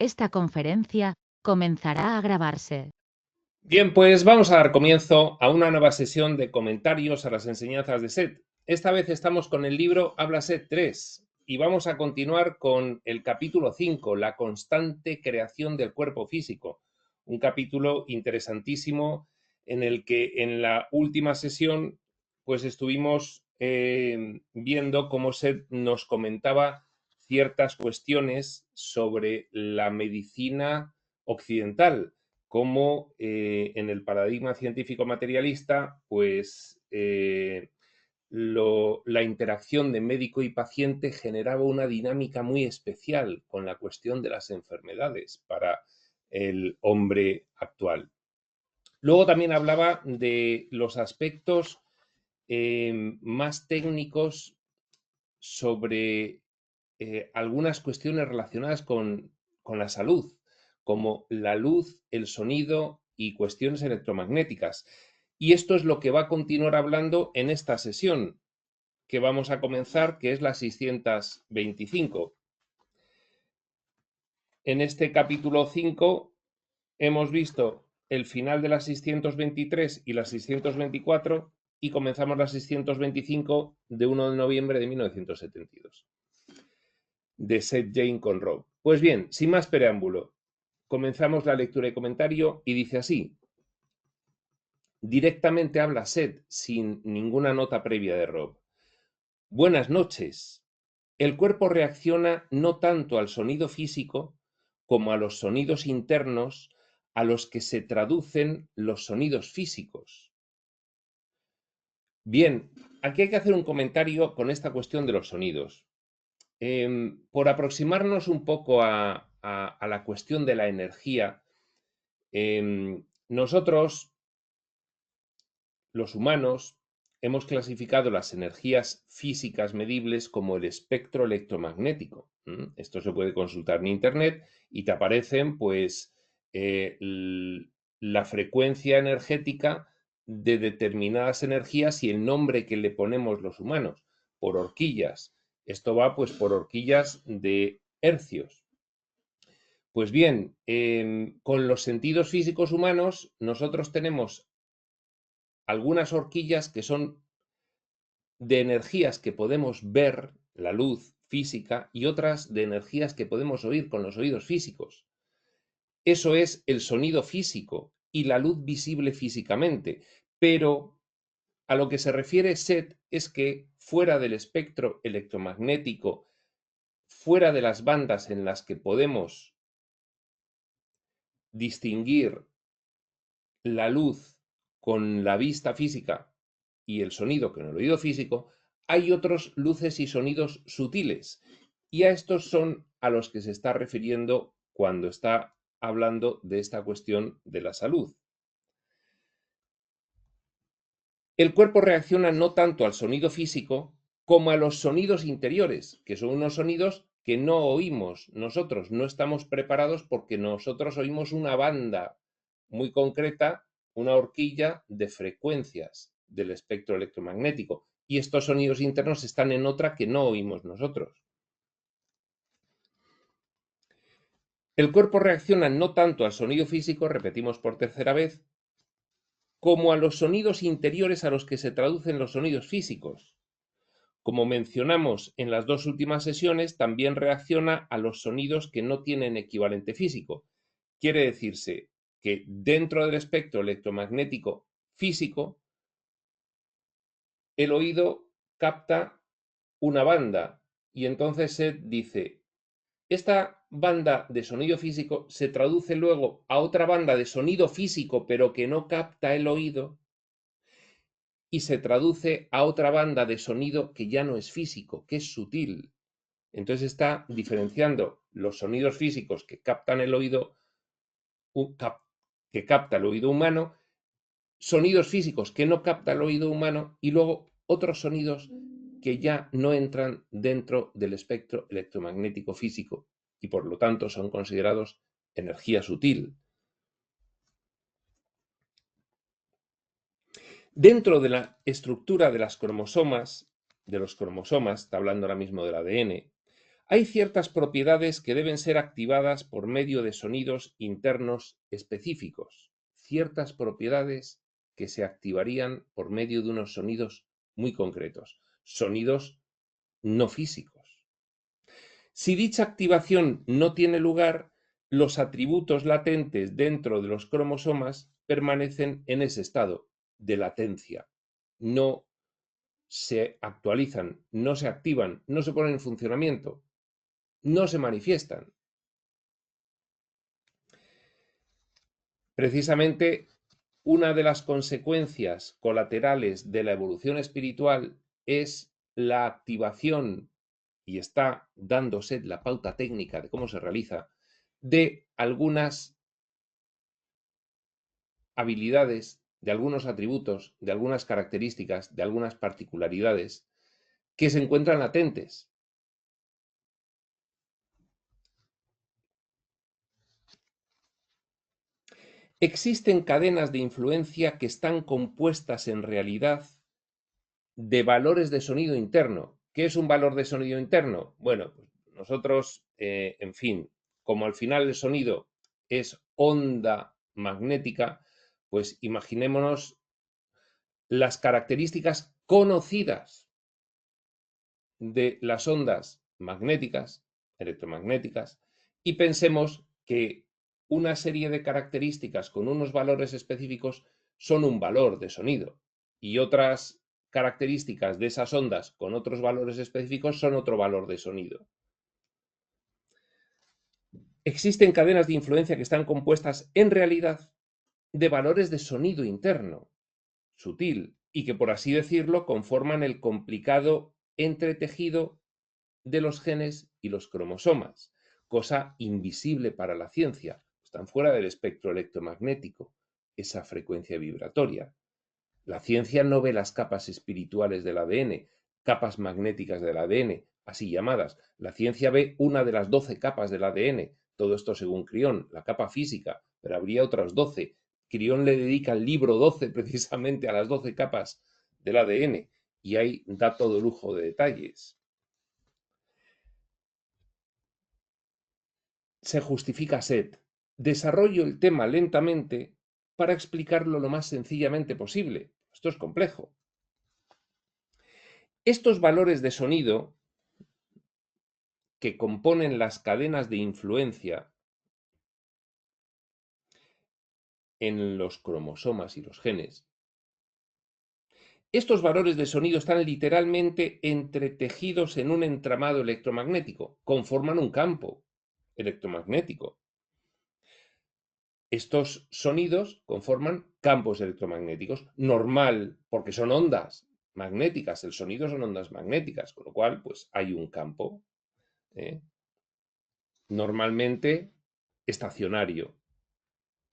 Esta conferencia comenzará a grabarse. Bien, pues vamos a dar comienzo a una nueva sesión de comentarios a las enseñanzas de SET. Esta vez estamos con el libro Habla SET 3 y vamos a continuar con el capítulo 5, la constante creación del cuerpo físico. Un capítulo interesantísimo en el que en la última sesión pues estuvimos viendo cómo SET nos comentaba ciertas cuestiones sobre la medicina occidental, cómo en el paradigma científico materialista, pues la interacción de médico y paciente generaba una dinámica muy especial con la cuestión de las enfermedades para el hombre actual. Luego también hablaba de los aspectos más técnicos sobre algunas cuestiones relacionadas con la salud, como la luz, el sonido y cuestiones electromagnéticas. Y esto es lo que va a continuar hablando en esta sesión que vamos a comenzar, que es la 625. En este capítulo 5 hemos visto el final de la 623 y la 624 y comenzamos la 625 de 1 de noviembre de 1972. De Seth Jane con Rob. Pues bien, sin más preámbulo, comenzamos la lectura y comentario y dice así. Directamente habla Seth sin ninguna nota previa de Rob. Buenas noches. El cuerpo reacciona no tanto al sonido físico como a los sonidos internos a los que se traducen los sonidos físicos. Bien, aquí hay que hacer un comentario con esta cuestión de los sonidos. Por aproximarnos un poco a la cuestión de la energía, nosotros, los humanos, hemos clasificado las energías físicas medibles como el espectro electromagnético. Esto se puede consultar en Internet y te aparecen, pues, la frecuencia energética de determinadas energías y el nombre que le ponemos los humanos, por horquillas. Esto va, pues, por horquillas de hercios. Pues bien, con los sentidos físicos humanos, nosotros tenemos algunas horquillas que son de energías que podemos ver, la luz física, y otras de energías que podemos oír con los oídos físicos. Eso es el sonido físico y la luz visible físicamente, pero a lo que se refiere Seth es que fuera del espectro electromagnético, fuera de las bandas en las que podemos distinguir la luz con la vista física y el sonido con el oído físico, hay otros luces y sonidos sutiles. Y a estos son a los que se está refiriendo cuando está hablando de esta cuestión de la salud. El cuerpo reacciona no tanto al sonido físico como a los sonidos interiores, que son unos sonidos que no oímos nosotros, no estamos preparados porque nosotros oímos una banda muy concreta, una horquilla de frecuencias del espectro electromagnético, y estos sonidos internos están en otra que no oímos nosotros. El cuerpo reacciona no tanto al sonido físico, repetimos por tercera vez, como a los sonidos interiores a los que se traducen los sonidos físicos. Como mencionamos en las dos últimas sesiones, también reacciona a los sonidos que no tienen equivalente físico. Quiere decirse que dentro del espectro electromagnético físico, el oído capta una banda y entonces se dice, esta banda de sonido físico se traduce luego a otra banda de sonido físico pero que no capta el oído y se traduce a otra banda de sonido que ya no es físico, que es sutil. Entonces está diferenciando los sonidos físicos que captan el oído, que capta el oído humano, sonidos físicos que no capta el oído humano y luego otros sonidos que ya no entran dentro del espectro electromagnético físico y por lo tanto son considerados energía sutil. Dentro de la estructura de los cromosomas, está hablando ahora mismo del ADN, Hay ciertas propiedades que deben ser activadas por medio de sonidos internos específicos, ciertas propiedades que se activarían por medio de unos sonidos muy concretos, sonidos no físicos. Si dicha activación no tiene lugar, los atributos latentes dentro de los cromosomas permanecen en ese estado de latencia. No se actualizan, no se activan, no se ponen en funcionamiento, no se manifiestan. Precisamente una de las consecuencias colaterales de la evolución espiritual es la activación, y está dándose la pauta técnica de cómo se realiza, de algunas habilidades, de algunos atributos, de algunas características, de algunas particularidades que se encuentran latentes. Existen cadenas de influencia que están compuestas en realidad de valores de sonido interno. ¿Qué es un valor de sonido interno? Bueno, pues nosotros, en fin, como al final el sonido es onda magnética, pues imaginémonos las características conocidas de las ondas magnéticas, electromagnéticas, y pensemos que una serie de características con unos valores específicos son un valor de sonido y otras características de esas ondas con otros valores específicos son otro valor de sonido. Existen cadenas de influencia que están compuestas en realidad de valores de sonido interno, sutil, y que por así decirlo conforman el complicado entretejido de los genes y los cromosomas, cosa invisible para la ciencia. Están fuera del espectro electromagnético, esa frecuencia vibratoria. La ciencia no ve las capas espirituales del ADN, capas magnéticas del ADN, así llamadas. La ciencia ve una de las 12 capas del ADN, todo esto según Crión, la capa física, pero habría otras 12. Crión le dedica el libro 12 precisamente a las 12 capas del ADN y ahí da todo lujo de detalles. Se justifica Set. Desarrollo el tema lentamente para explicarlo lo más sencillamente posible. Esto es complejo. Estos valores de sonido que componen las cadenas de influencia en los cromosomas y los genes, estos valores de sonido están literalmente entretejidos en un entramado electromagnético, conforman un campo electromagnético. Estos sonidos conforman campos electromagnéticos, normal, porque son ondas magnéticas, el sonido son ondas magnéticas, con lo cual pues hay un campo, normalmente estacionario,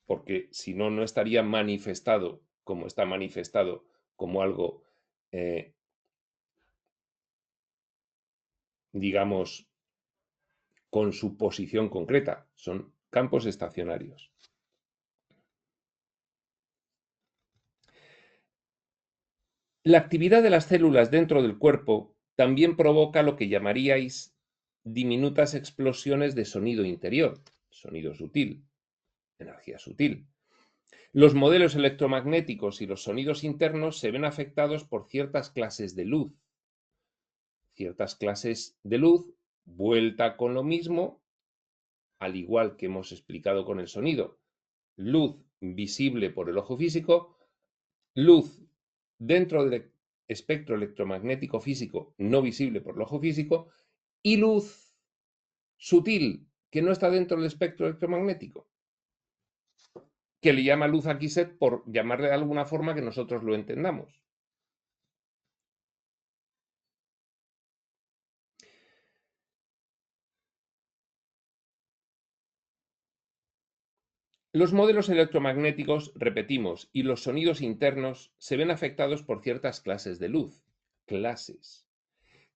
porque si no, no estaría manifestado como está manifestado como algo, digamos, con su posición concreta, son campos estacionarios. La actividad de las células dentro del cuerpo también provoca lo que llamaríais diminutas explosiones de sonido interior, sonido sutil, energía sutil. Los modelos electromagnéticos y los sonidos internos se ven afectados por ciertas clases de luz. Ciertas clases de luz, vuelta con lo mismo, al igual que hemos explicado con el sonido. Luz visible por el ojo físico, luz dentro del espectro electromagnético físico no visible por el ojo físico y luz sutil que no está dentro del espectro electromagnético, que le llama luz aquí Set por llamarle de alguna forma que nosotros lo entendamos. Los modelos electromagnéticos, repetimos, y los sonidos internos se ven afectados por ciertas clases de luz. Clases.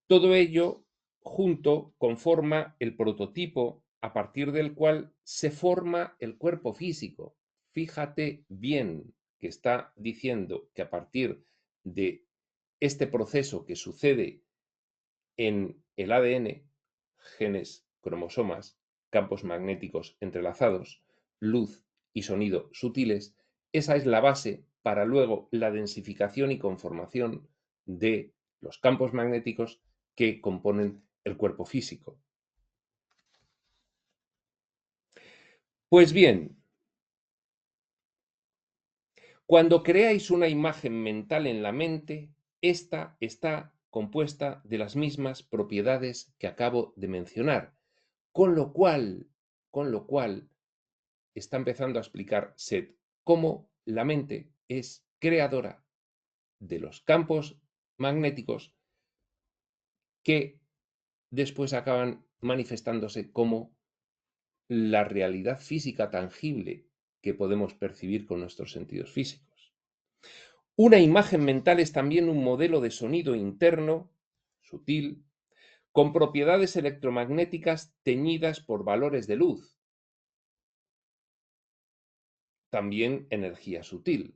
Todo ello junto conforma el prototipo a partir del cual se forma el cuerpo físico. Fíjate bien que está diciendo que a partir de este proceso que sucede en el ADN genes, cromosomas, campos magnéticos entrelazados, luz y sonido sutiles, esa es la base para luego la densificación y conformación de los campos magnéticos que componen el cuerpo físico. Pues bien, cuando creáis una imagen mental en la mente, esta está compuesta de las mismas propiedades que acabo de mencionar, con lo cual está empezando a explicar Seth cómo la mente es creadora de los campos magnéticos que después acaban manifestándose como la realidad física tangible que podemos percibir con nuestros sentidos físicos. Una imagen mental es también un modelo de sonido interno, sutil, con propiedades electromagnéticas teñidas por valores de luz, también energía sutil,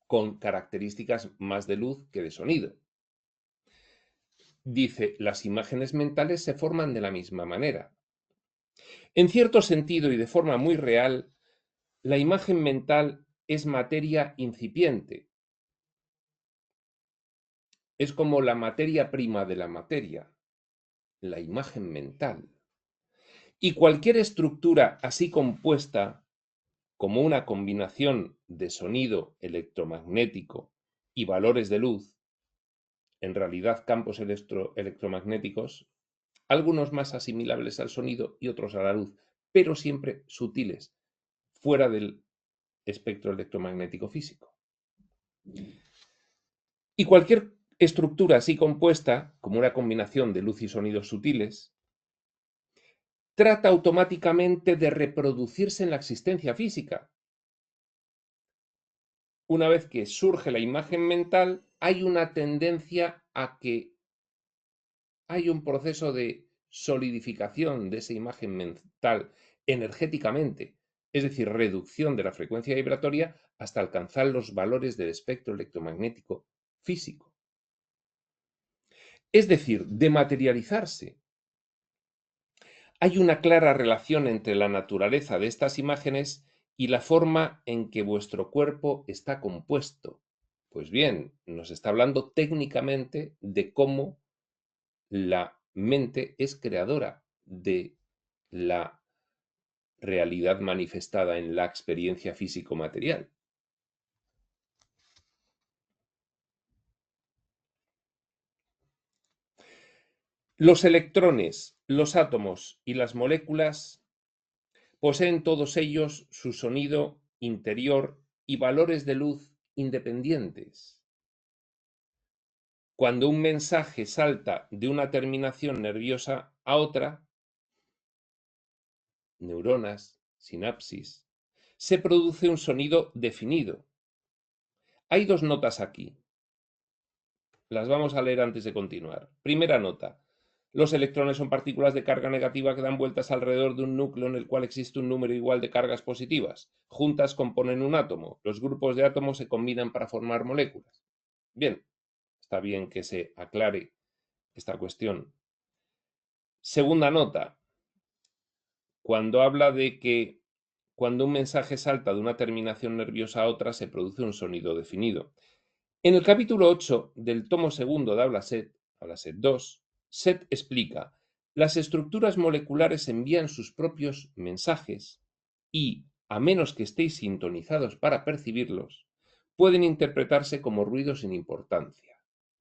con características más de luz que de sonido. Dice, las imágenes mentales se forman de la misma manera. En cierto sentido y de forma muy real, la imagen mental es materia incipiente. Es como la materia prima de la materia, la imagen mental. Y cualquier estructura así compuesta, como una combinación de sonido electromagnético y valores de luz, en realidad campos electromagnéticos, algunos más asimilables al sonido y otros a la luz, pero siempre sutiles, fuera del espectro electromagnético físico. Y cualquier estructura así compuesta, como una combinación de luz y sonidos sutiles, trata automáticamente de reproducirse en la existencia física. Una vez que surge la imagen mental, hay una tendencia a que hay un proceso de solidificación de esa imagen mental energéticamente, es decir, reducción de la frecuencia vibratoria hasta alcanzar los valores del espectro electromagnético físico. Es decir, de materializarse. Hay una clara relación entre la naturaleza de estas imágenes y la forma en que vuestro cuerpo está compuesto. Pues bien, nos está hablando técnicamente de cómo la mente es creadora de la realidad manifestada en la experiencia físico-material. Los electrones, los átomos y las moléculas poseen todos ellos su sonido interior y valores de luz independientes. Cuando un mensaje salta de una terminación nerviosa a otra, neuronas, sinapsis, se produce un sonido definido. Hay dos notas aquí. Las vamos a leer antes de continuar. Primera nota. Los electrones son partículas de carga negativa que dan vueltas alrededor de un núcleo en el cual existe un número igual de cargas positivas. Juntas componen un átomo. Los grupos de átomos se combinan para formar moléculas. Bien, está bien que se aclare esta cuestión. Segunda nota. Cuando habla de que cuando un mensaje salta de una terminación nerviosa a otra se produce un sonido definido. En el capítulo 8 del tomo segundo de Hablaset 2, Seth explica, las estructuras moleculares envían sus propios mensajes y, a menos que estéis sintonizados para percibirlos, pueden interpretarse como ruidos sin importancia.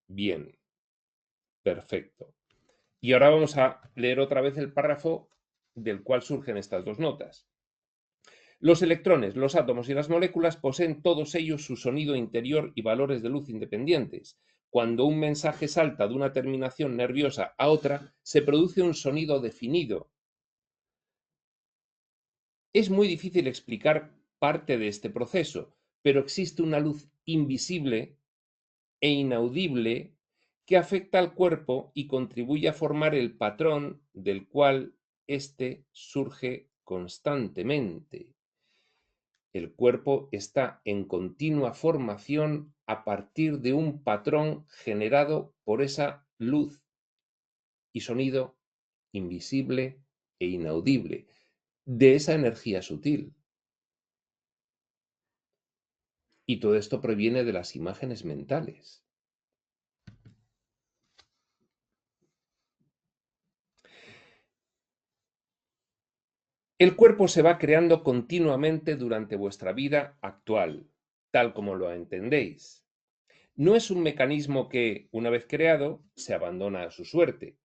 Bien, perfecto. Y ahora vamos a leer otra vez el párrafo del cual surgen estas dos notas. Los electrones, los átomos y las moléculas poseen todos ellos su sonido interior y valores de luz independientes. Cuando un mensaje salta de una terminación nerviosa a otra, se produce un sonido definido. Es muy difícil explicar parte de este proceso, pero existe una luz invisible e inaudible que afecta al cuerpo y contribuye a formar el patrón del cual éste surge constantemente. El cuerpo está en continua formación a partir de un patrón generado por esa luz y sonido invisible e inaudible de esa energía sutil. Y todo esto proviene de las imágenes mentales. El cuerpo se va creando continuamente durante vuestra vida actual, tal como lo entendéis. No es un mecanismo que, una vez creado, se abandona a su suerte.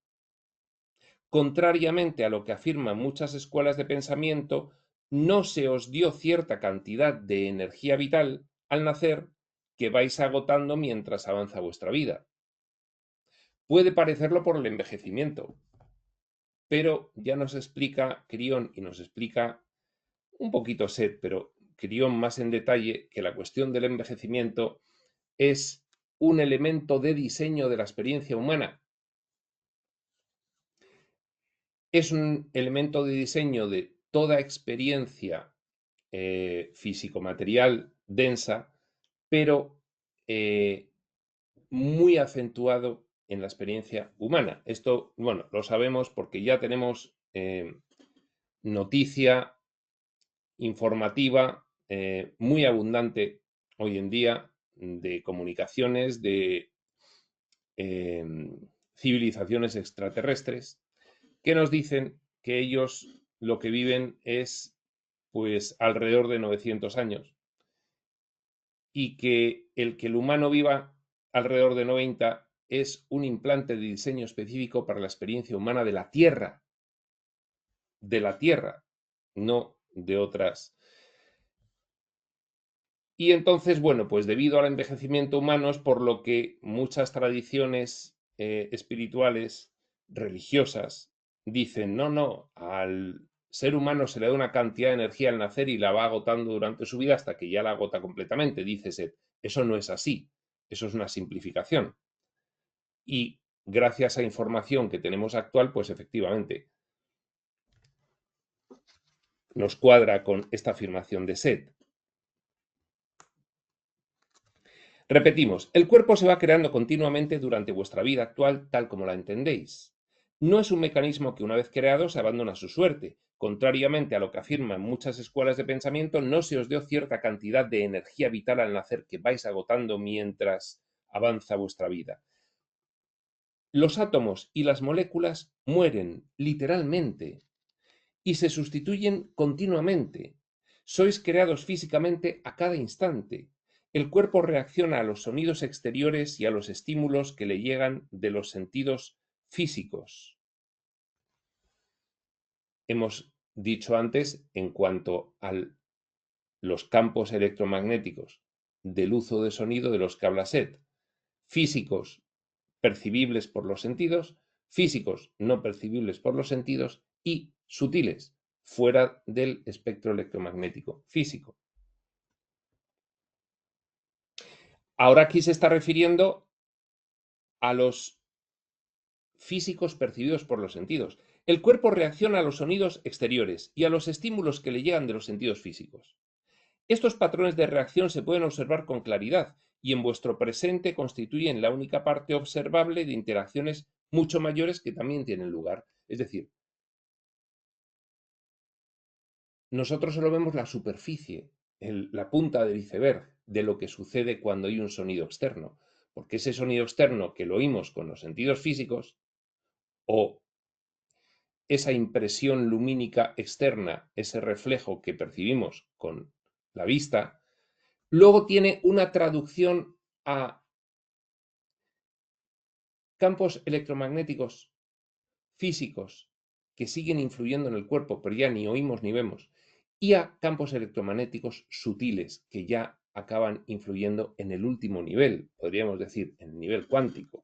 Contrariamente a lo que afirman muchas escuelas de pensamiento, no se os dio cierta cantidad de energía vital al nacer que vais agotando mientras avanza vuestra vida. Puede parecerlo por el envejecimiento, pero ya nos explica Crión y nos explica un poquito Seth, pero Crión más en detalle que la cuestión del envejecimiento es un elemento de diseño de la experiencia humana. Es un elemento de diseño de toda experiencia físico-material densa, pero muy acentuado en la experiencia humana. Esto, bueno, lo sabemos porque ya tenemos noticia informativa muy abundante hoy en día de comunicaciones de civilizaciones extraterrestres que nos dicen que ellos lo que viven es pues alrededor de 900 años y que el humano viva alrededor de 90 es un implante de diseño específico para la experiencia humana de la Tierra, no de otras. Y entonces, bueno, pues debido al envejecimiento humano es por lo que muchas tradiciones espirituales, religiosas, dicen, no, no, al ser humano se le da una cantidad de energía al nacer y la va agotando durante su vida hasta que ya la agota completamente. Dice Seth, eso no es así, eso es una simplificación. Y gracias a información que tenemos actual, pues efectivamente nos cuadra con esta afirmación de Seth. Repetimos, el cuerpo se va creando continuamente durante vuestra vida actual tal como la entendéis. No es un mecanismo que una vez creado se abandona a su suerte. Contrariamente a lo que afirman muchas escuelas de pensamiento, no se os dio cierta cantidad de energía vital al nacer que vais agotando mientras avanza vuestra vida. Los átomos y las moléculas mueren, literalmente, y se sustituyen continuamente. Sois creados físicamente a cada instante. El cuerpo reacciona a los sonidos exteriores y a los estímulos que le llegan de los sentidos físicos. Hemos dicho antes en cuanto a los campos electromagnéticos de luz o de sonido de los que habla Seth. Físicos percibibles por los sentidos, físicos no percibibles por los sentidos y sutiles, fuera del espectro electromagnético físico. Ahora aquí se está refiriendo a los físicos percibidos por los sentidos. El cuerpo reacciona a los sonidos exteriores y a los estímulos que le llegan de los sentidos físicos. Estos patrones de reacción se pueden observar con claridad y en vuestro presente constituyen la única parte observable de interacciones mucho mayores que también tienen lugar. Es decir, nosotros solo vemos la superficie, la punta del iceberg de lo que sucede cuando hay un sonido externo, porque ese sonido externo que lo oímos con los sentidos físicos o esa impresión lumínica externa, ese reflejo que percibimos con la vista, luego tiene una traducción a campos electromagnéticos físicos que siguen influyendo en el cuerpo, pero ya ni oímos ni vemos, y a campos electromagnéticos sutiles que ya acaban influyendo en el último nivel, podríamos decir, en el nivel cuántico.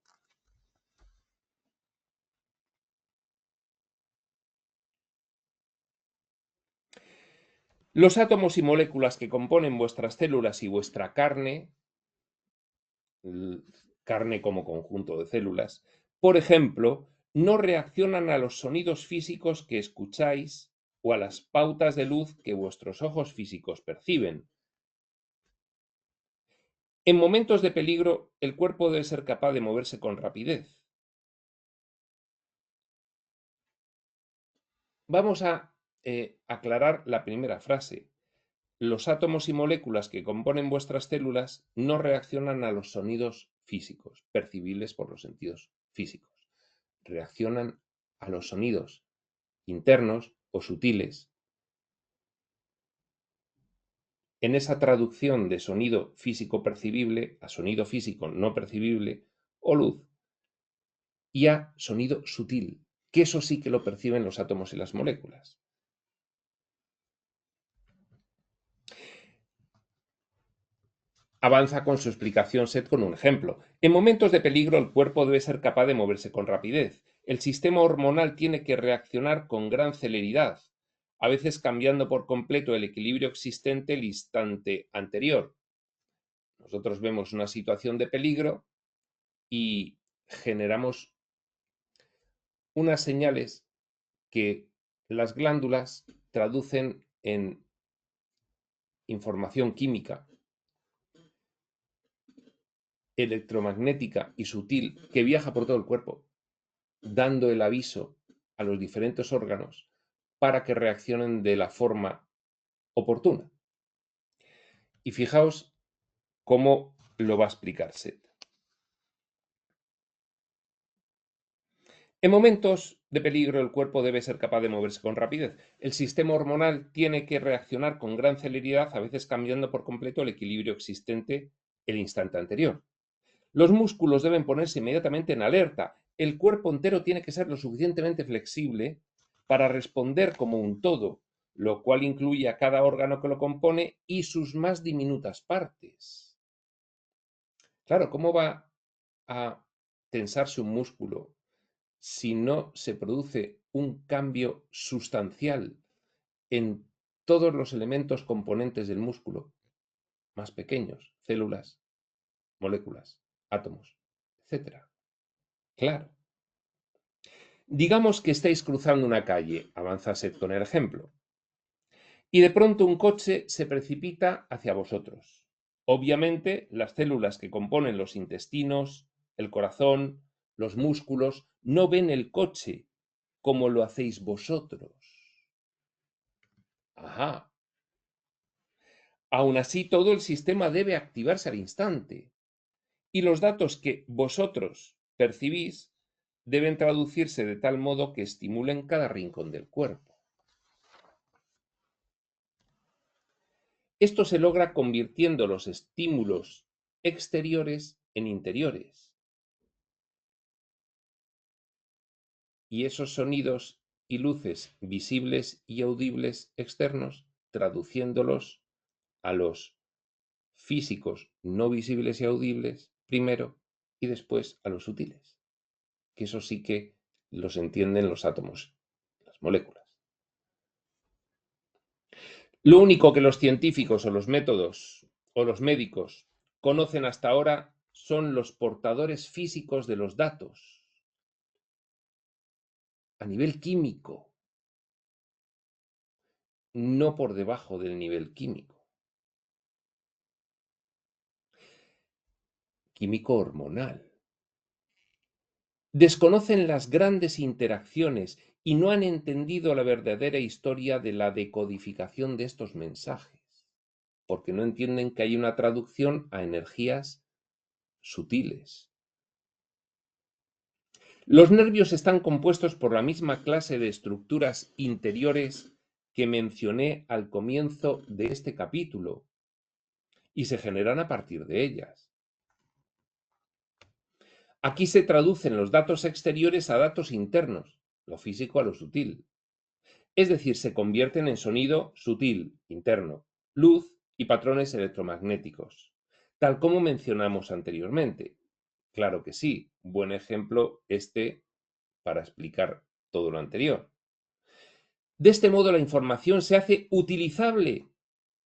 Los átomos y moléculas que componen vuestras células y vuestra carne, carne como conjunto de células, por ejemplo, no reaccionan a los sonidos físicos que escucháis o a las pautas de luz que vuestros ojos físicos perciben. En momentos de peligro, el cuerpo debe ser capaz de moverse con rapidez. Vamos a aclarar la primera frase. Los átomos y moléculas que componen vuestras células no reaccionan a los sonidos físicos, percibibles por los sentidos físicos. Reaccionan a los sonidos internos o sutiles. En esa traducción de sonido físico percibible a sonido físico no percibible o luz, y a sonido sutil, que eso sí que lo perciben los átomos y las moléculas. Avanza con su explicación Seth con un ejemplo. En momentos de peligro el cuerpo debe ser capaz de moverse con rapidez. El sistema hormonal tiene que reaccionar con gran celeridad, a veces cambiando por completo el equilibrio existente el instante anterior. Nosotros vemos una situación de peligro y generamos unas señales que las glándulas traducen en información química, electromagnética y sutil que viaja por todo el cuerpo, dando el aviso a los diferentes órganos para que reaccionen de la forma oportuna. Y fijaos cómo lo va a explicar Seth. En momentos de peligro el cuerpo debe ser capaz de moverse con rapidez. El sistema hormonal tiene que reaccionar con gran celeridad, a veces cambiando por completo el equilibrio existente el instante anterior. Los músculos deben ponerse inmediatamente en alerta. El cuerpo entero tiene que ser lo suficientemente flexible para responder como un todo, lo cual incluye a cada órgano que lo compone y sus más diminutas partes. Claro, ¿cómo va a tensarse un músculo si no se produce un cambio sustancial en todos los elementos componentes del músculo, más pequeños, células, moléculas, átomos, etcétera? Claro. Digamos que estáis cruzando una calle, avanza Seth con el ejemplo, y de pronto un coche se precipita hacia vosotros. Obviamente, las células que componen los intestinos, el corazón, los músculos, no ven el coche como lo hacéis vosotros. Ajá. Aún así, todo el sistema debe activarse al instante. Y los datos que vosotros percibís deben traducirse de tal modo que estimulen cada rincón del cuerpo. Esto se logra convirtiendo los estímulos exteriores en interiores. Y esos sonidos y luces visibles y audibles externos, traduciéndolos a los físicos no visibles y audibles primero y después a los sutiles, que eso sí que los entienden los átomos, las moléculas. Lo único que los científicos o los métodos o los médicos conocen hasta ahora son los portadores físicos de los datos a nivel químico, no por debajo del nivel químico, químico hormonal. Desconocen las grandes interacciones y no han entendido la verdadera historia de la decodificación de estos mensajes, porque no entienden que hay una traducción a energías sutiles. Los nervios están compuestos por la misma clase de estructuras interiores que mencioné al comienzo de este capítulo y se generan a partir de ellas. Aquí se traducen los datos exteriores a datos internos, lo físico a lo sutil. Es decir, se convierten en sonido sutil, interno, luz y patrones electromagnéticos, tal como mencionamos anteriormente. Claro que sí, buen ejemplo este para explicar todo lo anterior. De este modo, la información se hace utilizable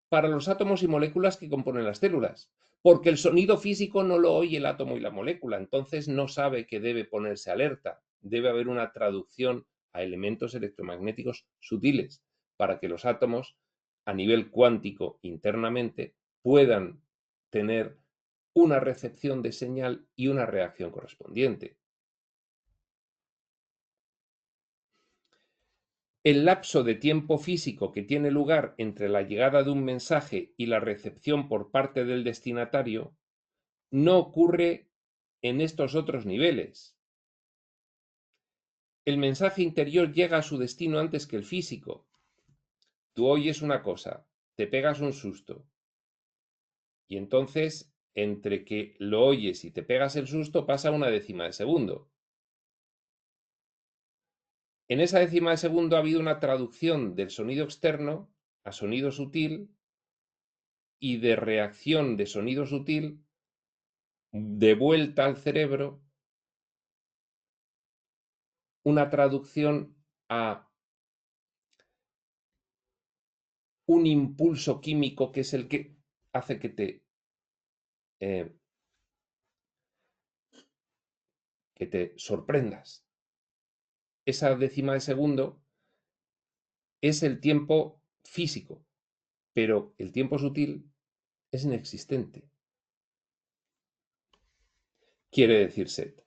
para los átomos y moléculas que componen las células, porque el sonido físico no lo oye el átomo y la molécula, entonces no sabe que debe ponerse alerta. Debe haber una traducción a elementos electromagnéticos sutiles para que los átomos, a nivel cuántico internamente, puedan tener una recepción de señal y una reacción correspondiente. el lapso de tiempo físico que tiene lugar entre la llegada de un mensaje y la recepción por parte del destinatario no ocurre en estos otros niveles. El mensaje interior llega a su destino antes que el físico. Tú oyes una cosa, te pegas un susto, y entonces, entre que lo oyes y te pegas el susto, pasa una décima de segundo. En esa décima de segundo ha habido una traducción del sonido externo a sonido sutil y de reacción de sonido sutil de vuelta al cerebro, una traducción a un impulso químico que es el que hace eh, que te sorprendas. Esa décima de segundo es el tiempo físico, pero el tiempo sutil es inexistente. Quiere decir Seth.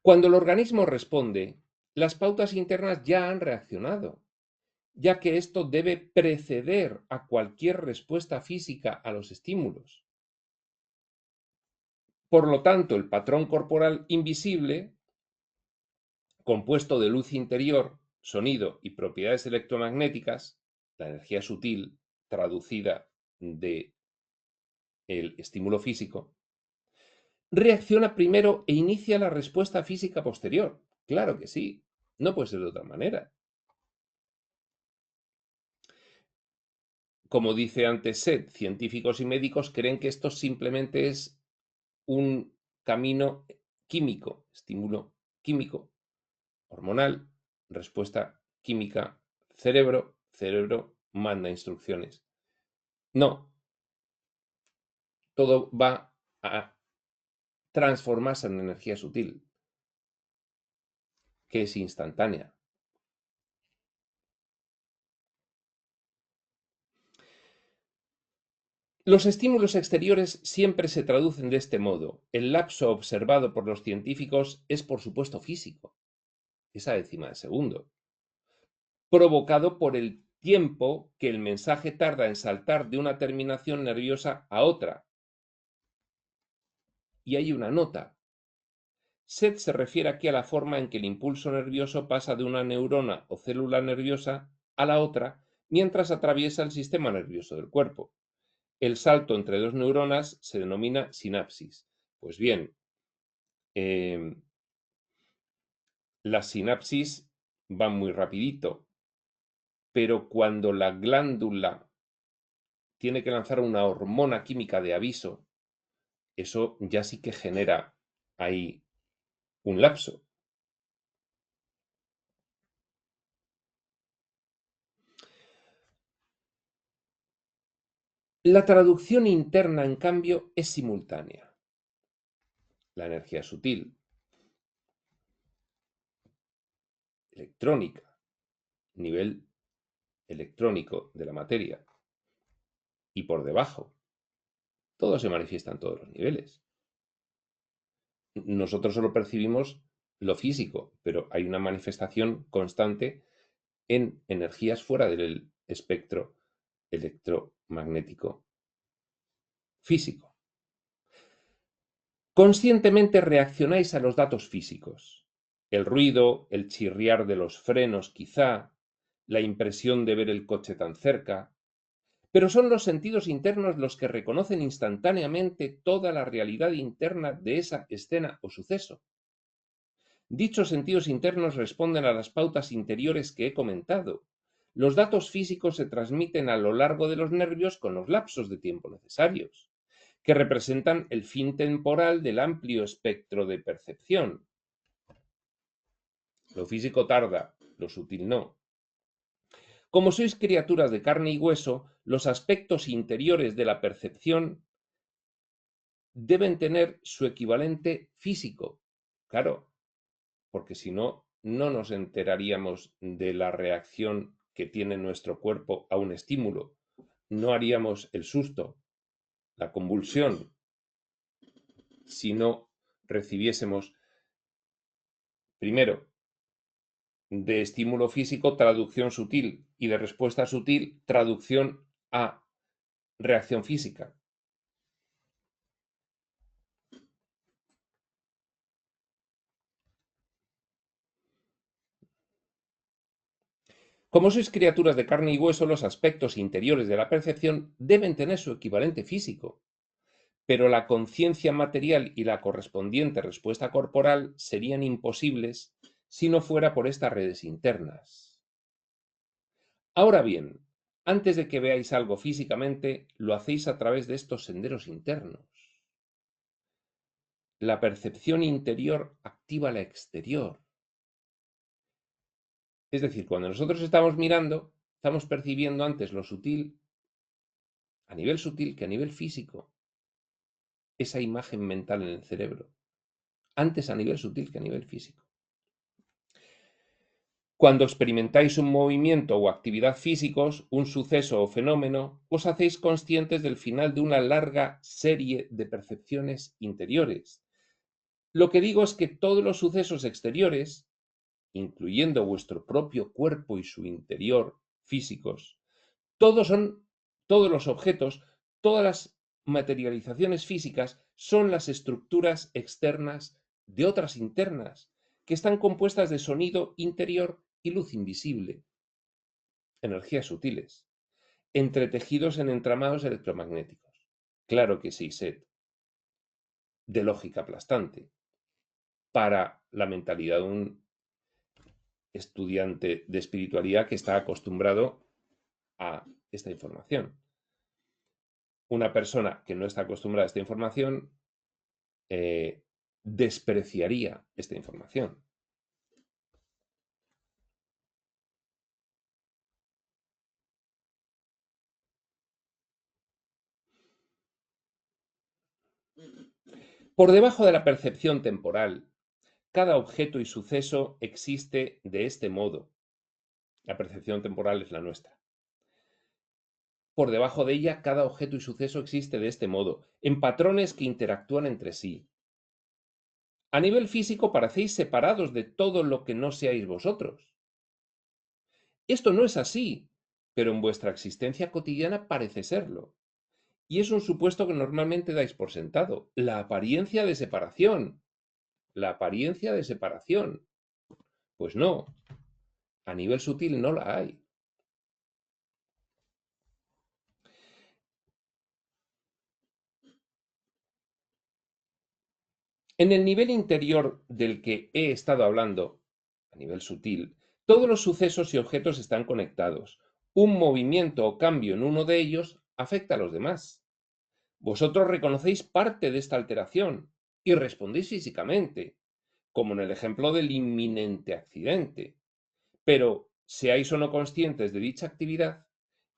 Cuando el organismo responde, las pautas internas ya han reaccionado, ya que esto debe preceder a cualquier respuesta física a los estímulos. Por lo tanto, el patrón corporal invisible, compuesto de luz interior, sonido y propiedades electromagnéticas, la energía sutil traducida del estímulo físico, reacciona primero e inicia la respuesta física posterior. Claro que sí, no puede ser de otra manera. Como dice antes Seth, científicos y médicos creen que esto simplemente es un camino químico, estímulo químico, hormonal, respuesta química, cerebro, cerebro manda instrucciones. No, todo va a transformarse en energía sutil, que es instantánea. Los estímulos exteriores siempre se traducen de este modo. El lapso observado por los científicos es, por supuesto, físico, esa décima de segundo, provocado por el tiempo que el mensaje tarda en saltar de una terminación nerviosa a otra. Y hay una nota. Seth se refiere aquí a la forma en que el impulso nervioso pasa de una neurona o célula nerviosa a la otra mientras atraviesa el sistema nervioso del cuerpo. El salto entre dos neuronas se denomina sinapsis. Pues bien, las sinapsis van muy rapidito, pero cuando la glándula tiene que lanzar una hormona química de aviso, eso ya sí que genera ahí un lapso. La traducción interna, en cambio, es simultánea. La energía sutil, electrónica, nivel electrónico de la materia, y por debajo, todo se manifiesta en todos los niveles. Nosotros solo percibimos lo físico, pero hay una manifestación constante en energías fuera del espectro electromagnético físico. Conscientemente reaccionáis a los datos físicos. El ruido, el chirriar de los frenos quizá, la impresión de ver el coche tan cerca, pero son los sentidos internos los que reconocen instantáneamente toda la realidad interna de esa escena o suceso. Dichos sentidos internos responden a las pautas interiores que he comentado. Los datos físicos se transmiten a lo largo de los nervios con los lapsos de tiempo necesarios, que representan el fin temporal del amplio espectro de percepción. Lo físico tarda, lo sutil no. Como sois criaturas de carne y hueso, los aspectos interiores de la percepción deben tener su equivalente físico. Claro, porque si no, no nos enteraríamos de la reacción que tiene nuestro cuerpo a un estímulo. No haríamos el susto, la convulsión, si no recibiésemos Primero, de estímulo físico, traducción sutil, y de respuesta sutil, traducción a reacción física. Como sois criaturas de carne y hueso, los aspectos interiores de la percepción deben tener su equivalente físico, pero la conciencia material y la correspondiente respuesta corporal serían imposibles si no fuera por estas redes internas. Ahora bien, antes de que veáis algo físicamente, lo hacéis a través de estos senderos internos. La percepción interior activa la exterior. Es decir, cuando nosotros estamos mirando, estamos percibiendo antes lo sutil, a nivel sutil que a nivel físico, esa imagen mental en el cerebro. Antes a nivel sutil que a nivel físico. Cuando experimentáis un movimiento o actividad físicos, un suceso o fenómeno, os hacéis conscientes del final de una larga serie de percepciones interiores. Lo que digo es que todos los sucesos exteriores, incluyendo vuestro propio cuerpo y su interior físicos, todos los objetos, todas las materializaciones físicas son las estructuras externas de otras internas, que están compuestas de sonido interior y luz invisible, energías sutiles, entretejidos en entramados electromagnéticos. Claro que sí, Set, de lógica aplastante, para la mentalidad de un estudiante de espiritualidad que está acostumbrado a esta información. Una persona que no está acostumbrada a esta información despreciaría esta información. Por debajo de la percepción temporal, cada objeto y suceso existe de este modo. La percepción temporal es la nuestra. Por debajo de ella, cada objeto y suceso existe de este modo, en patrones que interactúan entre sí. A nivel físico parecéis separados de todo lo que no seáis vosotros. Esto no es así, pero en vuestra existencia cotidiana parece serlo. Y es un supuesto que normalmente dais por sentado, la apariencia de separación. La apariencia de separación. Pues no, a nivel sutil no la hay. En el nivel interior del que he estado hablando, a nivel sutil, todos los sucesos y objetos están conectados. Un movimiento o cambio en uno de ellos afecta a los demás. Vosotros reconocéis parte de esta alteración y respondéis físicamente, como en el ejemplo del inminente accidente. Pero, seáis o no conscientes de dicha actividad,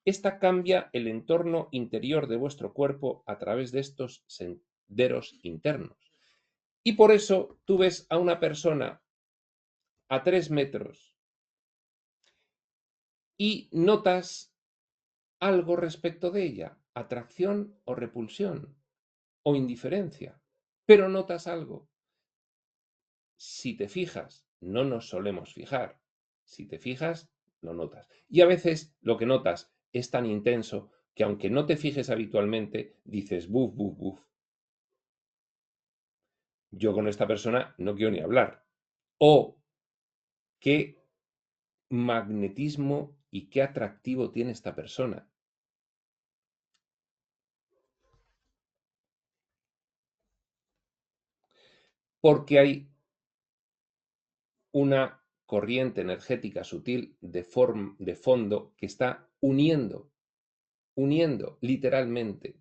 esta cambia el entorno interior de vuestro cuerpo a través de estos senderos internos. Y por eso tú ves a una persona a 3 metros y notas algo respecto de ella, atracción o repulsión o indiferencia, pero notas algo. Si te fijas, no nos solemos fijar. Si te fijas, lo notas. Y a veces lo que notas es tan intenso que aunque no te fijes habitualmente, dices buf, buf, buf. Yo con esta persona no quiero ni hablar. O qué magnetismo y qué atractivo tiene esta persona. Porque hay una corriente energética sutil de fondo que está uniendo literalmente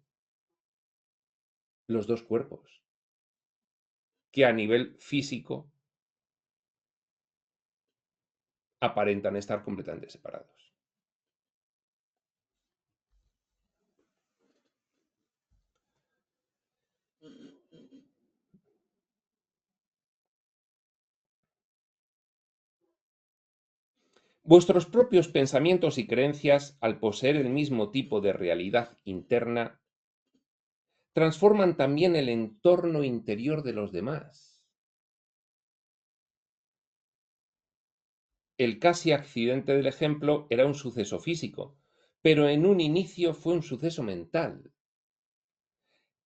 los dos cuerpos, que a nivel físico aparentan estar completamente separados. Vuestros propios pensamientos y creencias, al poseer el mismo tipo de realidad interna, transforman también el entorno interior de los demás. El casi accidente del ejemplo era un suceso físico, pero en un inicio fue un suceso mental.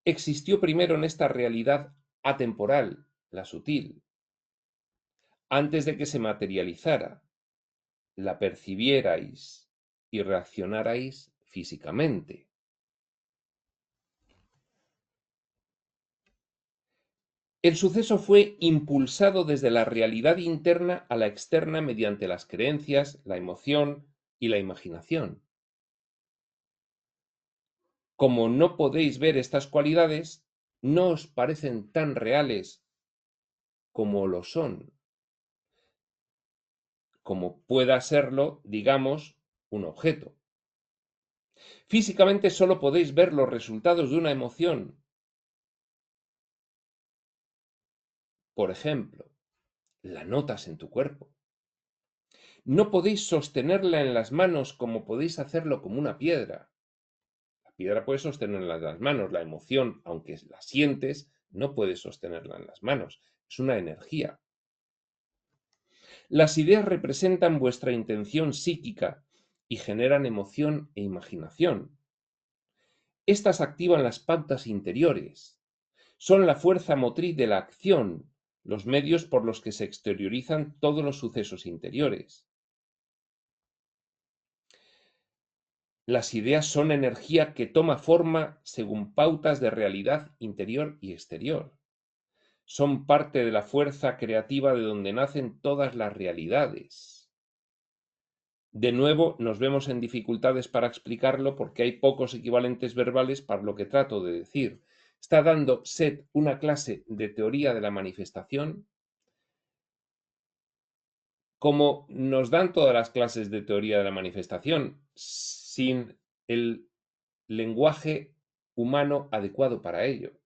Existió primero en esta realidad atemporal, la sutil, antes de que se materializara, la percibierais y reaccionarais físicamente. El suceso fue impulsado desde la realidad interna a la externa mediante las creencias, la emoción y la imaginación. Como no podéis ver estas cualidades, no os parecen tan reales como lo son, como pueda serlo, digamos, un objeto. Físicamente solo podéis ver los resultados de una emoción. Por ejemplo, la notas en tu cuerpo. No podéis sostenerla en las manos como podéis hacerlo como una piedra. La piedra puede sostenerla en las manos, la emoción, aunque la sientes, no puedes sostenerla en las manos. Es una energía. Las ideas representan vuestra intención psíquica y generan emoción e imaginación. Estas activan las pautas interiores. Son la fuerza motriz de la acción, los medios por los que se exteriorizan todos los sucesos interiores. Las ideas son energía que toma forma según pautas de realidad interior y exterior. Son parte de la fuerza creativa de donde nacen todas las realidades. De nuevo, nos vemos en dificultades para explicarlo porque hay pocos equivalentes verbales para lo que trato de decir. Está dando Seth una clase de teoría de la manifestación, como nos dan todas las clases de teoría de la manifestación, sin el lenguaje humano adecuado para ello.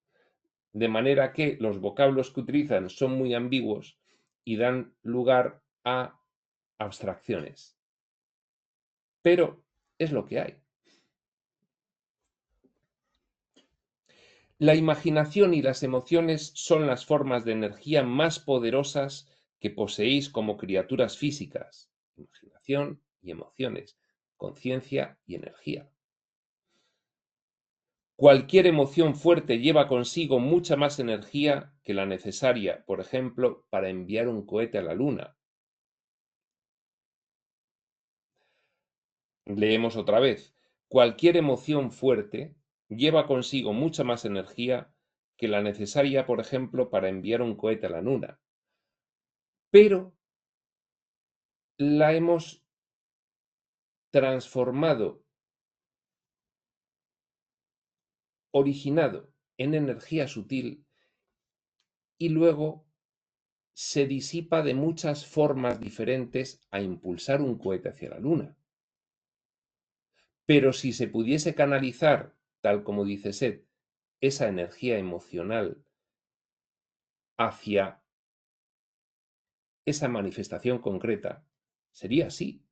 De manera que los vocablos que utilizan son muy ambiguos y dan lugar a abstracciones. Pero es lo que hay. La imaginación y las emociones son las formas de energía más poderosas que poseéis como criaturas físicas. Imaginación y emociones, conciencia y energía. Cualquier emoción fuerte lleva consigo mucha más energía que la necesaria, por ejemplo, para enviar un cohete a la Luna. Leemos otra vez. Cualquier emoción fuerte lleva consigo mucha más energía que la necesaria, por ejemplo, para enviar un cohete a la Luna. Pero la hemos transformado, originado en energía sutil y luego se disipa de muchas formas diferentes a impulsar un cohete hacia la Luna. Pero si se pudiese canalizar, tal como dice Seth, esa energía emocional hacia esa manifestación concreta, sería así,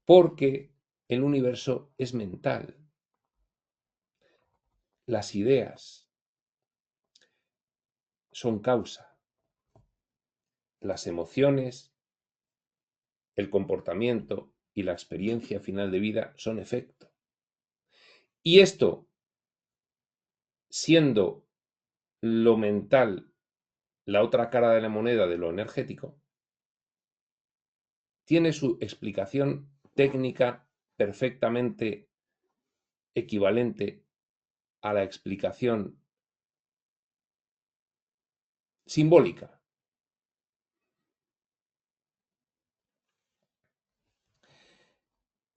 porque el universo es mental. Las ideas son causa, las emociones, el comportamiento y la experiencia final de vida son efecto. Y esto, siendo lo mental la otra cara de la moneda de lo energético, tiene su explicación técnica perfectamente equivalente a la explicación simbólica.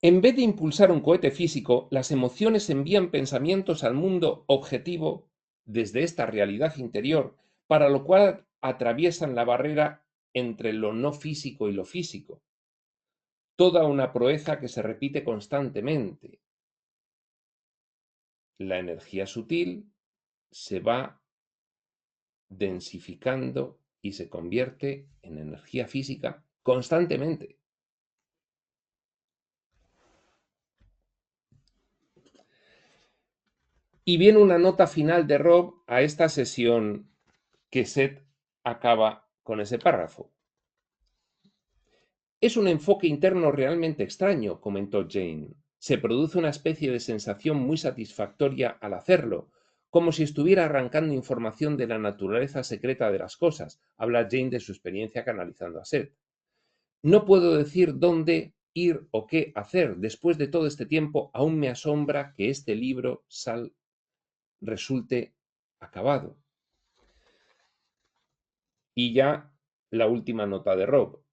En vez de impulsar un cohete físico, las emociones envían pensamientos al mundo objetivo desde esta realidad interior, para lo cual atraviesan la barrera entre lo no físico y lo físico. Toda una proeza que se repite constantemente. La energía sutil se va densificando y se convierte en energía física constantemente. Y viene una nota final de Rob a esta sesión que Seth acaba con ese párrafo. Es un enfoque interno realmente extraño, comentó Jane. Se produce una especie de sensación muy satisfactoria al hacerlo, como si estuviera arrancando información de la naturaleza secreta de las cosas. Habla Jane de su experiencia canalizando a Seth. No puedo decir dónde ir o qué hacer. Después de todo este tiempo, aún me asombra que este libro resulte acabado. Y ya la última nota de Rob.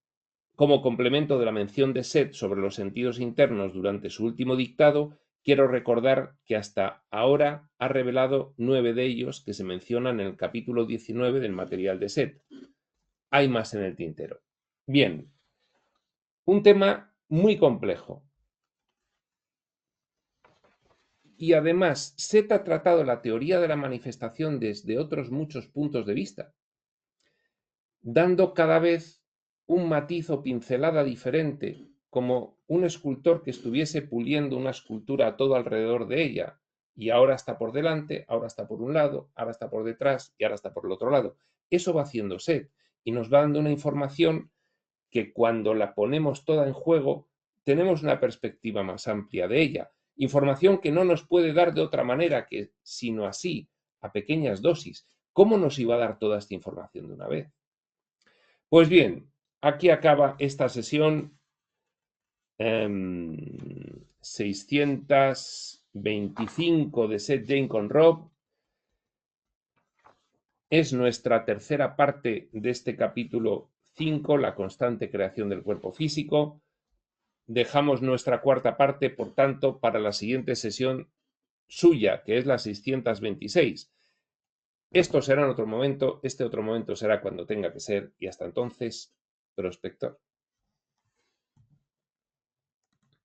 Como complemento de la mención de Seth sobre los sentidos internos durante su último dictado, quiero recordar que hasta ahora ha revelado 9 de ellos que se mencionan en el capítulo 19 del material de Seth. Hay más en el tintero. Bien, un tema muy complejo. Y además, Seth ha tratado la teoría de la manifestación desde otros muchos puntos de vista, dando cada vez un matiz o pincelada diferente, como un escultor que estuviese puliendo una escultura a todo alrededor de ella, y ahora está por delante, ahora está por un lado, ahora está por detrás y ahora está por el otro lado. Eso va haciendo Seth y nos va dando una información que cuando la ponemos toda en juego, tenemos una perspectiva más amplia de ella. Información que no nos puede dar de otra manera que sino así, a pequeñas dosis. ¿Cómo nos iba a dar toda esta información de una vez? Pues bien, aquí acaba esta sesión 625 de Seth Jane con Rob. Es nuestra tercera parte de este capítulo 5, la constante creación del cuerpo físico. Dejamos nuestra cuarta parte, por tanto, para la siguiente sesión suya, que es la 626. Esto será en otro momento, este otro momento será cuando tenga que ser, y hasta entonces, prospector.